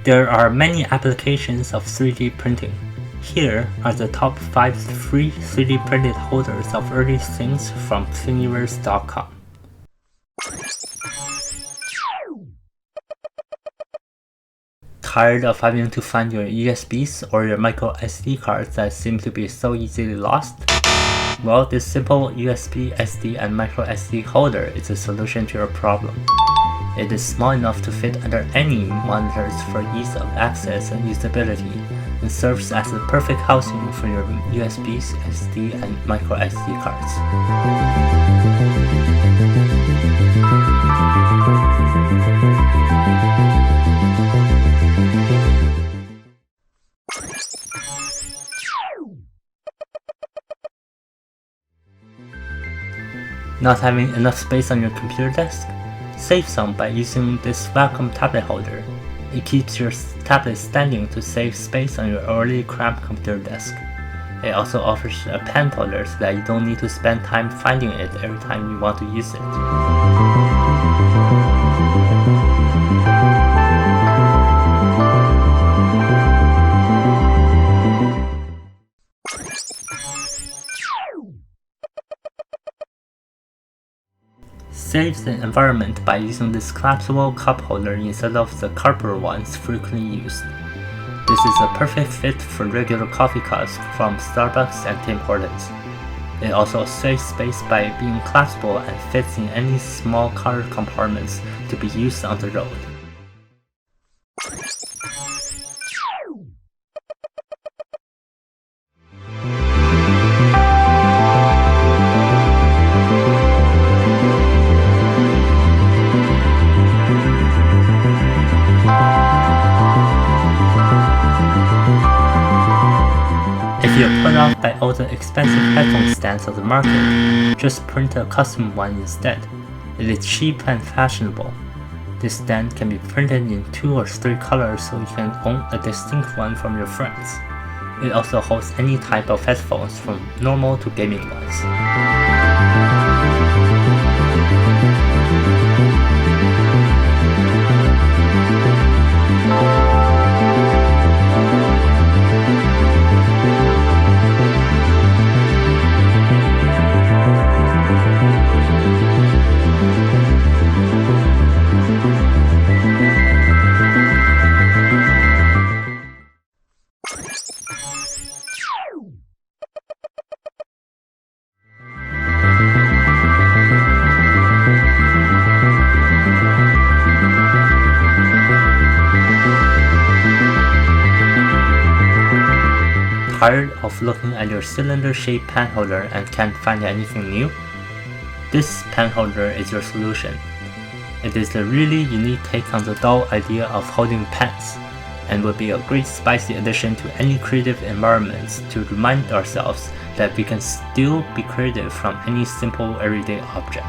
There are many applications of 3D printing. Here are the top 5 free 3D printed holders of early things from Thingiverse.com. Tired of having to find your USBs or your micro SD cards that seem to be so easily lost? Well, this simple USB, SD, and micro SD holder is a solution to your problem. It is small enough to fit under any monitors for ease of access and usability, and serves as the perfect housing for your USBs, SD, and micro SD cards. Not having enough space on your computer desk? Save some by using this vacuum tablet holder. It keeps your tablet standing to save space on your already cramped computer desk. It also offers a pen holder so that you don't need to spend time finding it every time you want to use it. Saves the environment by using this collapsible cup holder instead of the cardboard ones frequently used. This is a perfect fit for regular coffee cups from Starbucks and Tim Hortons. It also saves space by being collapsible and fits in any small car compartments to be used on the road. If you're put off by all the expensive headphone stands of the market, just print a custom one instead. It is cheap and fashionable. This stand can be printed in 2 or 3 colors so you can own a distinct one from your friends. It also holds any type of headphones from normal to gaming ones. Tired of looking at your cylinder-shaped pen holder and can't find anything new? This pen holder is your solution. It is a really unique take on the dull idea of holding pens, and would be a great spicy addition to any creative environments to remind ourselves that we can still be creative from any simple everyday object.